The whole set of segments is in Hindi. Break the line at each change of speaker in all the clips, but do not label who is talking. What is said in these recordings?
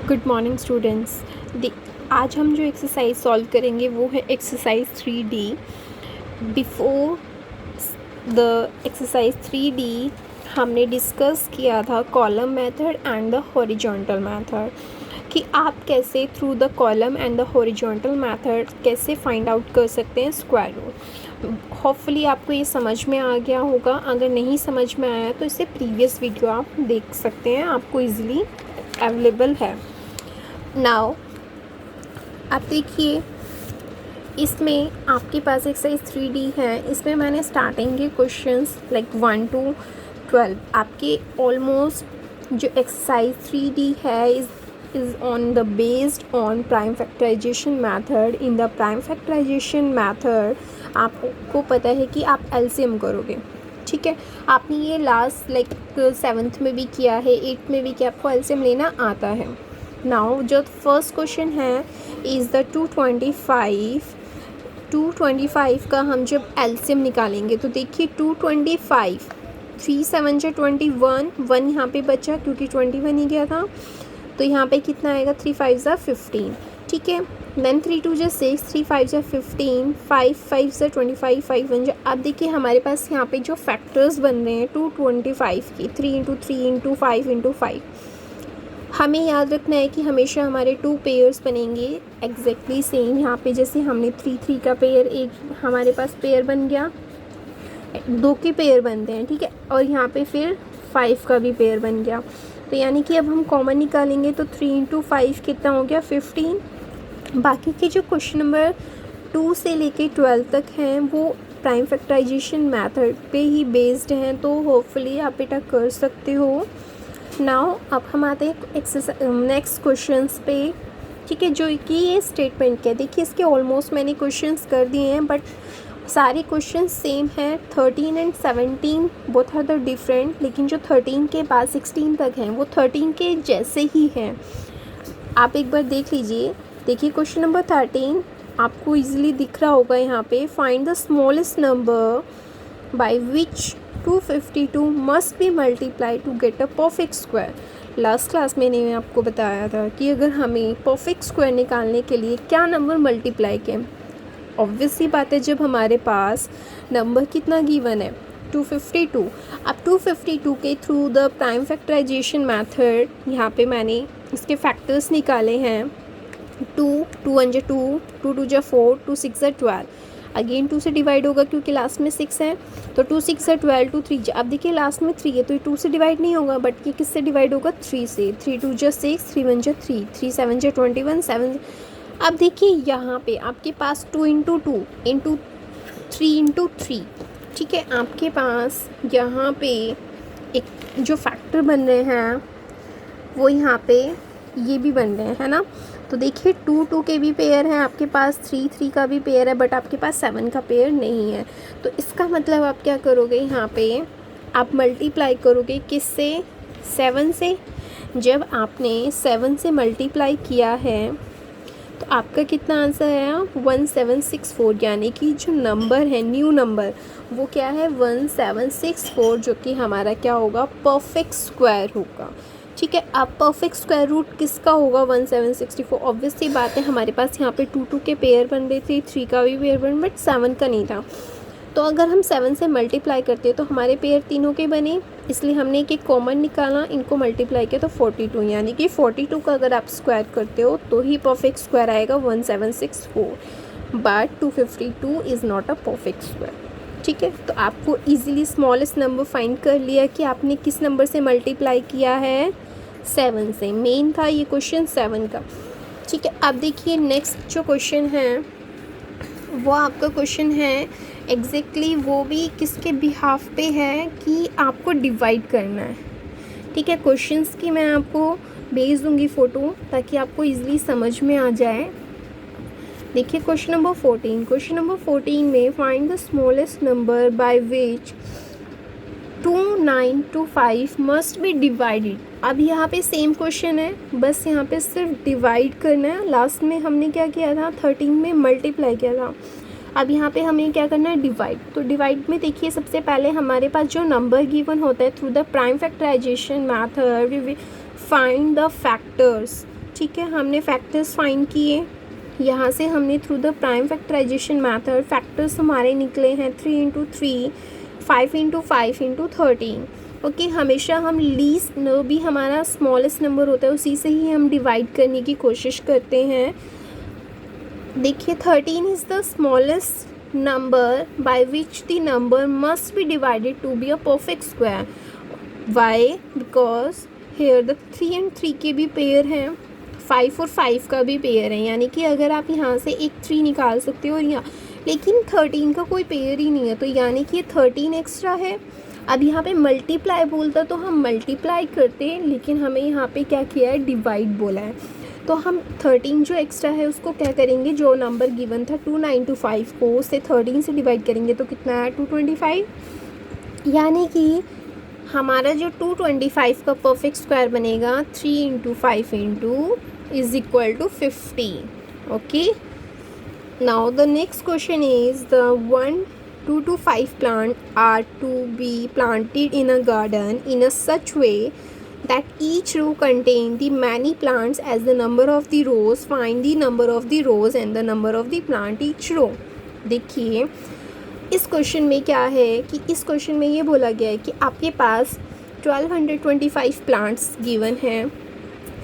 Good morning students. आज हम जो एक्सरसाइज सॉल्व करेंगे वो है exercise 3D। Before the exercise 3D हमने डिस्कस किया था column method and the horizontal method कि आप कैसे through the column and the horizontal method कैसे फाइंड आउट कर सकते हैं स्क्वायर रूट। होपफुली आपको ये समझ में आ गया होगा। अगर नहीं समझ में आया तो इससे प्रीवियस वीडियो आप देख सकते हैं, आपको इजीली अवेलेबल है। नाउ आप देखिए, इसमें आपके पास एक्सरसाइज 3D है। इसमें मैंने स्टार्टिंग के क्वेश्चंस लाइक 1 to 12 आपके ऑलमोस्ट जो एक्सरसाइज 3D है is on the based on prime factorization method. In the prime factorization method आपको पता है कि आप एलसीएम करोगे, ठीक है। आपने ये लास्ट लाइक 7th में भी किया है, 8th में भी किया, आपको एलसीएम लेना आता है। नाउ जो फर्स्ट क्वेश्चन है इज़ द 225 का हम जब एलसीएम निकालेंगे तो देखिए 225 3 7 जा 21, 1 यहाँ पे बचा क्योंकि 21 ही गया था, तो यहाँ पे कितना आएगा 3 5 जा 15, ठीक है। देन 3 2 जा 6, 3 5 जा 15, 5 5 जा 25, 5 1 जा। अब देखिए हमारे पास यहाँ पे जो फैक्टर्स बन रहे हैं 225 की 3 × 3 × 5 × 5। हमें याद रखना है कि हमेशा हमारे 2 पेयर्स बनेंगे एग्जैक्टली सेम। यहाँ पे जैसे हमने 3 3 का पेयर, एक हमारे पास पेयर बन गया, 2 के पेयर बनते हैं, ठीक है। और यहाँ पे फिर 5 का भी पेयर बन गया। तो यानी कि अब हम कॉमन निकालेंगे तो 3 × 5 कितना हो गया 15। बाकी के जो क्वेश्चन नंबर 2 से लेके 12 तक हैं वो प्राइम फैक्टराइजेशन मेथड पे ही बेस्ड हैं, तो होपफुली आप बेटा कर सकते हो। नाउ अब हम आते हैं एक्सरसाइज नेक्स्ट क्वेश्चंस पे, ठीक है। जो कि ये स्टेटमेंट क्या है, देखिए इसके ऑलमोस्ट मैंने क्वेश्चंस कर दिए हैं बट सारे क्वेश्चंस सेम हैं। 13 and 17 both are the different, लेकिन जो 13 के बाद 16 तक हैं वो 13 के जैसे ही हैं। आप एक बार देख लीजिए। देखिए क्वेश्चन नंबर 13 आपको इजीली दिख रहा होगा यहाँ पे। Find the smallest number by which 252 must be multiply to get a perfect square. Last class में मैंने आपको बताया था कि अगर हमें परफेक्ट स्क्वायर निकालने के लिए क्या नंबर मल्टीप्लाई करें। ऑब्वियस सी बात है, जब हमारे पास नंबर कितना गिवन है 252। अब 252 के through the prime factorization method यहाँ पे मैंने इसके फैक्टर्स निकाले हैं। 2 2 1 जा 2, 2 2 जा 4, 2 6 जा 12। अगेन 2 से डिवाइड होगा क्योंकि लास्ट में 6 है, तो 2 6 जा 12, 2 3 जा। अब देखिए लास्ट में 3 है तो ये 2 से डिवाइड नहीं होगा बट ये किससे डिवाइड होगा 3 से। 3 2 जा 6, 3 1 जा 3, 3 7 जा 21, 7। अब देखिए यहाँ पे आपके पास 2 × 2 × 3 × 3, ठीक है। आपके पास यहाँ पे एक जो फैक्टर बन रहे हैं वो यहाँ पे ये भी बन रहे हैं, है ना। तो देखिए 2 2 के भी पेयर हैं आपके पास, 3 3 का भी पेयर है बट आपके पास 7 का पेयर नहीं है। तो इसका मतलब आप क्या करोगे, यहाँ पे आप मल्टीप्लाई करोगे किससे, 7 से। जब आपने 7 से मल्टीप्लाई किया है तो आपका कितना आंसर है 1764, यानी कि जो नंबर है न्यू नंबर वो क्या है 1764, जो कि हमारा क्या होगा परफेक्ट स्क्वायर होगा, ठीक है। अब परफेक्ट स्क्वायर रूट किसका होगा 1764। ऑब्वियसली बात है हमारे पास यहाँ पे 2 2 के पेयर बन रहे थे, 3 का भी पेयर बन बट 7 का नहीं था। तो अगर हम 7 से मल्टीप्लाई करते तो हमारे पेयर तीनों के बने, इसलिए हमने एक कॉमन निकाला, इनको मल्टीप्लाई किया तो 42, यानी कि 42 का अगर आप स्क्वायर करते हो तो ही परफेक्ट स्क्वायर आएगा 1764। But 252 is not a perfect square, ठीक है। तो आपको इजीली स्मॉलेस्ट नंबर फाइंड कर लिया कि आपने किस नंबर से मल्टीप्लाई किया है 7 से। मेन था ये क्वेश्चन 7 का, ठीक है। अब देखिए नेक्स्ट जो क्वेश्चन है वो आपका क्वेश्चन है एग्जैक्टली वो भी किसके बिहाफ पे है कि आपको डिवाइड करना है, ठीक है। क्वेश्चंस की मैं आपको भेज दूँगी फ़ोटो ताकि आपको इजीली समझ में आ जाए। देखिए क्वेश्चन नंबर 14 में find the smallest number by which 2925 must be divided. अब यहाँ पे सेम क्वेश्चन है, बस यहाँ पे सिर्फ डिवाइड करना है। लास्ट में हमने क्या किया था 13 में मल्टीप्लाई किया था, अब यहाँ पे हमें क्या करना है डिवाइड। तो डिवाइड में देखिए सबसे पहले हमारे पास जो नंबर गिवन होता है through the prime factorization method we find the factors, ठीक है, हमने फैक्टर्स फाइंड किए। यहाँ से हमने through the prime factorization method factors हमारे निकले हैं 3 इंटू 3, 5 इंटू 5 इंटू 13। ओके, हमेशा हम लीस्ट जो भी हमारा स्मॉलेस्ट नंबर होता है उसी से ही हम डिवाइड करने की कोशिश करते हैं। देखिए 13 is the smallest number by which the number must be divided to be a perfect square. Why? Because here the 3 and 3 के भी पेयर हैं, 5 और 5 का भी पेयर है, यानी कि अगर आप यहाँ से एक 3 निकाल सकते हो और यहाँ, लेकिन 13 का कोई पेयर ही नहीं है, तो यानी कि ये 13 एक्स्ट्रा है। अब यहाँ पे मल्टीप्लाई बोलता तो हम मल्टीप्लाई करते हैं, लेकिन हमें यहाँ पे क्या किया है, डिवाइड बोला है। तो हम 13 जो एक्स्ट्रा है उसको क्या करेंगे, जो नंबर गिवन था 2925 को उससे 13 से डिवाइड करेंगे तो कितना है 225, यानी कि हमारा जो 225 का परफेक्ट स्क्वायर बनेगा 3 into 5 into is equal to 50। Okay, now the next question is the 1, 2 to 5 plants are to be planted in a garden in a such way that each row contain the many plants as the number of the rows. Find the number of the rows and the number of the plant each row. देखिए इस क्वेश्चन में क्या है कि इस क्वेश्चन में ये बोला गया है कि आपके पास 1225 प्लांट्स गिवन हैं।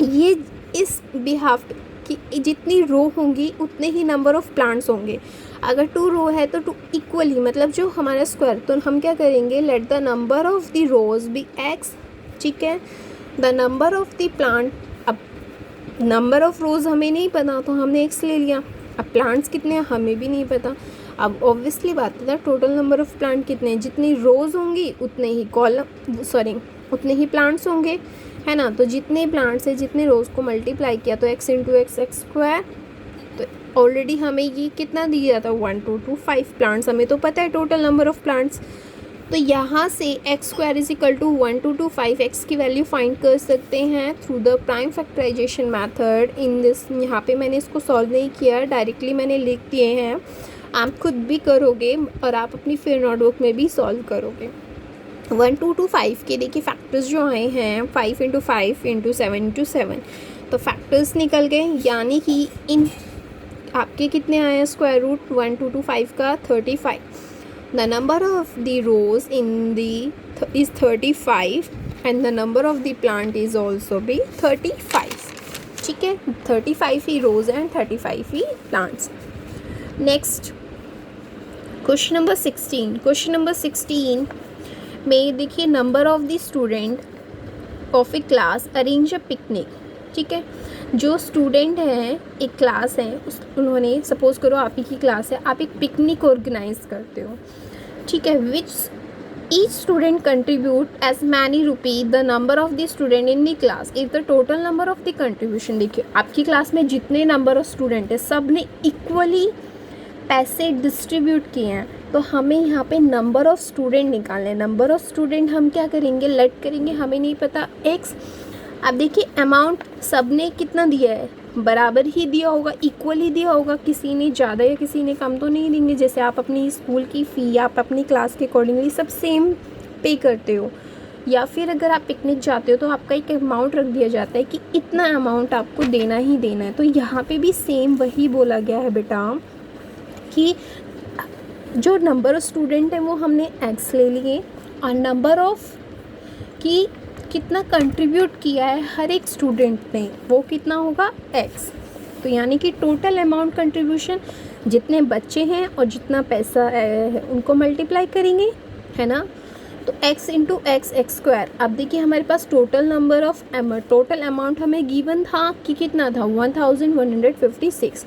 ये इस बिहाफ कि जितनी रो होंगी उतने ही नंबर ऑफ़ प्लांट्स होंगे। अगर 2 रो है तो 2 इक्वली, मतलब जो हमारा स्क्वायर, तो हम क्या करेंगे, let the number of the rows be x, ठीक है, the number of the plant. अब नंबर ऑफ़ रोज़ हमें नहीं पता तो हमने x ले लिया। अब प्लांट्स कितने हैं हमें भी नहीं पता। अब ऑब्वियसली बात है टोटल नंबर ऑफ़ प्लांट कितने हैं, जितनी रोज़ होंगी उतने ही उतने ही प्लांट्स होंगे, है ना। तो जितने प्लांट्स है जितने रोज़ को मल्टीप्लाई किया तो x इंटू एक्स स्क्वायर। तो ऑलरेडी हमें ये कितना दिया था 1, 2, 2, 5 प्लांट्स, हमें तो पता है टोटल नंबर ऑफ़ प्लांट्स। तो यहाँ से x square is equal to 1, 2, 2, 5 x की वैल्यू फाइंड कर सकते हैं through the prime factorization method. In this, यहाँ पे मैंने इसको सॉल्व नहीं किया, डायरेक्टली मैंने लिख दिए हैं, आप खुद भी करोगे और आप अपनी फिर नोटबुक में भी सॉल्व करोगे। 1, 2 to 5 के देखिए फैक्टर्स जो आए हैं 5 इंटू 5 इंटू 7 इंटू 7, तो फैक्टर्स निकल गए, यानी कि इन आपके कितने आए हैं स्क्वायर रूट 1, 2 to 5 का 35। The number of the rose in the is 35 and the number of the plant is also भी 35, ठीक है। 35 ही रोज एंड 35 ही plants. Next question number 16। Question number 16 में देखिए number of the student of a class arrange a picnic, ठीक है। जो स्टूडेंट हैं एक क्लास है, उन्होंने सपोज़ करो आप ही की क्लास है, आप एक पिकनिक ऑर्गेनाइज करते हो, ठीक है। Which each student contribute as many rupee the number of the student in the class is the total number of the contribution. देखिए आपकी क्लास में जितने नंबर ऑफ स्टूडेंट है सब ने इक्वली पैसे डिस्ट्रीब्यूट किए हैं, तो हमें यहाँ पे नंबर ऑफ़ स्टूडेंट निकालना है। नंबर ऑफ़ स्टूडेंट हम क्या करेंगे, लेट करेंगे, हमें नहीं पता x। अब देखिए अमाउंट सब ने कितना दिया है, बराबर ही दिया होगा, इक्वली दिया होगा, किसी ने ज़्यादा या किसी ने कम तो नहीं देंगे। जैसे आप अपनी स्कूल की फ़ी आप अपनी क्लास के अकॉर्डिंगली सब सेम पे करते हो, या फिर अगर आप पिकनिक जाते हो तो आपका एक अमाउंट रख दिया जाता है कि इतना अमाउंट आपको देना ही देना है। तो यहाँ पे भी सेम वही बोला गया है बेटा कि जो नंबर ऑफ़ स्टूडेंट है वो हमने x ले लिए और नंबर ऑफ़ कि कितना कंट्रीब्यूट किया है हर एक स्टूडेंट ने वो कितना होगा x। तो यानी कि टोटल अमाउंट कंट्रीब्यूशन जितने बच्चे हैं और जितना पैसा है उनको मल्टीप्लाई करेंगे, है ना। तो x इंटू एक्स स्क्वायर। अब देखिए हमारे पास total number of total amount हमें गिवन था कि कितना था 1156।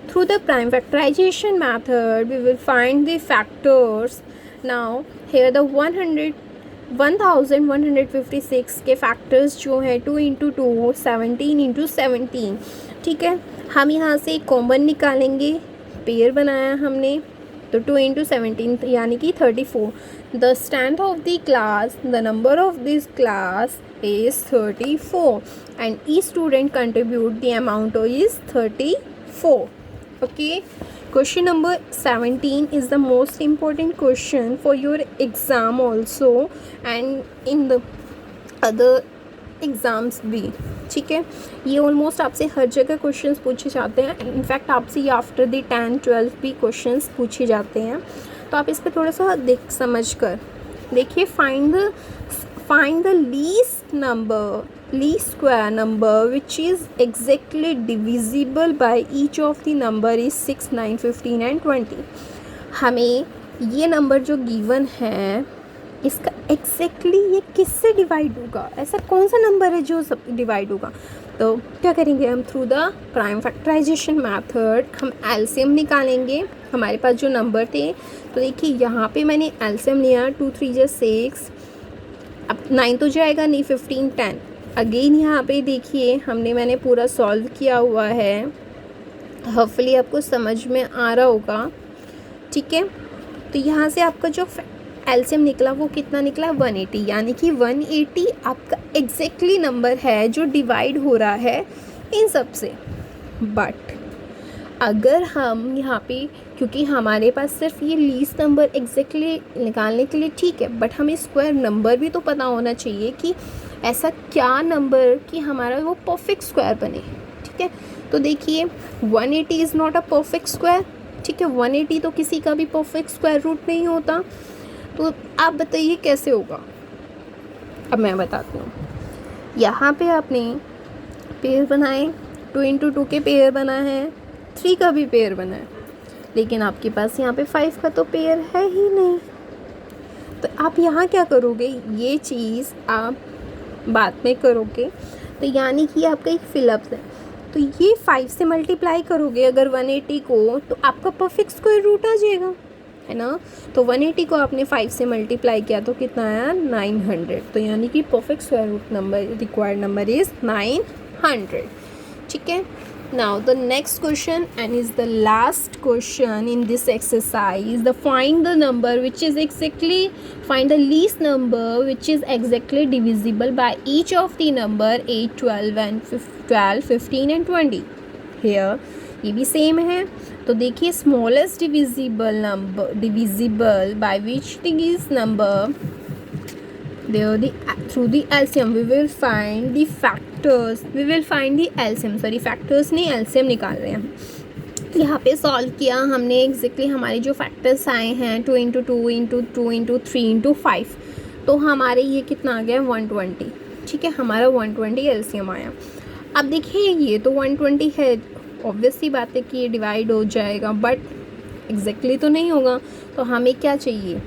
Through the prime factorization method, we will find the factors. Now, here the 1156 के factors जो है 2 इंटू 2 17 इंटू 17, ठीक है। हम यहाँ से कॉमन निकालेंगे, पेयर बनाया हमने, तो 2 इंटू 17 यानी कि 34। The strength of the class, the number of this class is 34 and each student contribute the amount is 34. Okay, question number 17 is the most important question for your exam also and in the other exams भी, ठीक है। ये ऑलमोस्ट आपसे हर जगह क्वेश्चंस पूछे जाते हैं, इनफैक्ट आपसे ये आफ्टर द 10 12 भी क्वेश्चंस पूछे जाते हैं। तो आप इस पर थोड़ा सा देख समझ कर देखिए। Find the least square number which is exactly divisible by each of the number is 6, 9, 15 and 20। हमें ये नंबर जो गिवन है इसका एग्जैक्टली ये किससे डिवाइड होगा, ऐसा कौन सा नंबर है जो सब डिवाइड होगा। तो क्या करेंगे हम, through the prime factorization method हम एलसीएम निकालेंगे। हमारे पास जो नंबर थे, तो देखिए यहाँ पे मैंने एलसीएम लिया 2 3 जा 6, अब 9 तो जाएगा नहीं, 15 10। अगेन यहाँ पे देखिए मैंने पूरा सॉल्व किया हुआ है, होपफुली आपको समझ में आ रहा होगा, ठीक है। तो यहाँ से आपका जो एलसीएम निकला वो कितना निकला, 180, यानी कि 180 आपका एग्जैक्टली नंबर है जो डिवाइड हो रहा है इन सब से। बट अगर हम यहाँ पे, क्योंकि हमारे पास सिर्फ ये लीस्ट नंबर एग्जैक्टली निकालने के लिए ठीक है, बट हमें स्क्वायर नंबर भी तो पता होना चाहिए कि ऐसा क्या नंबर कि हमारा वो परफेक्ट स्क्वायर बने, ठीक है। तो देखिए 180 is not a perfect square, ठीक है। 180 तो किसी का भी परफेक्ट स्क्वायर रूट नहीं होता। तो आप बताइए कैसे होगा। अब मैं बताती हूँ। यहाँ पे आपने पेयर बनाए, 2 × 2 के पेयर बना है, 3 का भी पेयर बना है, लेकिन आपके पास यहाँ पे 5 का तो पेयर है ही नहीं। तो आप यहाँ क्या करोगे, ये चीज़ आप बाद में करोगे। तो यानी कि आपका एक फिलअप है, तो ये 5 से मल्टीप्लाई करोगे अगर 180 को, तो आपका परफेक्ट स्क्वायर रूट आ जाएगा, है ना। तो 180 को आपने 5 से मल्टीप्लाई किया तो कितना आया, 900। तो यानी कि perfect square root number required number is 900, ठीक है। Now the next question and is the last question in this exercise, the find the number which is exactly, find the least number which is exactly divisible by each of the number 8, 12, 15 and 20। Here ये भी सेम है। तो देखिए smallest divisible by which this number through the LCM we will find the factors, we will find the LCM, sorry factors नहीं, एलसीएम निकाल रहे हैं हम। यहाँ पे सॉल्व किया हमने, एग्जैक्टली हमारे जो फैक्टर्स आए हैं 2 × 2 × 2 × 3 × 5, तो हमारे ये कितना आ गया 120, ठीक है। हमारा 120 एलसीएम आया। अब देखिए ये तो 120 है, ऑब्वियसली बात है कि ये डिवाइड हो जाएगा, बट एग्जैक्टली तो नहीं होगा। तो हमें क्या चाहिए,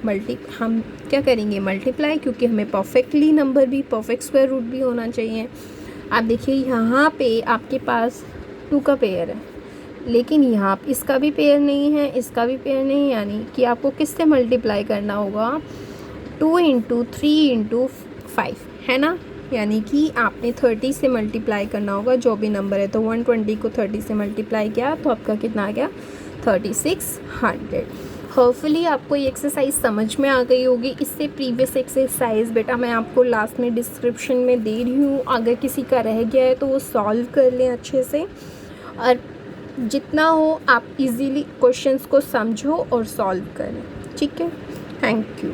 हम क्या करेंगे, मल्टीप्लाई, क्योंकि हमें परफेक्टली नंबर भी, परफेक्ट स्क्वायर रूट भी होना चाहिए। आप देखिए यहाँ पे आपके पास 2 का पेयर है, लेकिन यहाँ इसका भी पेयर नहीं है, इसका भी पेयर नहीं, यानी कि आपको किससे मल्टीप्लाई करना होगा, 2 × 3 × 5, है ना। यानी कि आपने 30 से मल्टीप्लाई करना होगा जो भी नंबर है। तो 120 को 30 से मल्टीप्लाई किया तो आपका कितना आ गया, 3600। होपफुली आपको ये एक्सरसाइज समझ में आ गई होगी। इससे प्रीवियस एक्सरसाइज बेटा मैं आपको लास्ट में डिस्क्रिप्शन में दे रही हूँ, अगर किसी का रह गया है तो वो सॉल्व कर लें अच्छे से, और जितना हो आप इजीली क्वेश्चंस को समझो और सॉल्व करें, ठीक है। Thank you.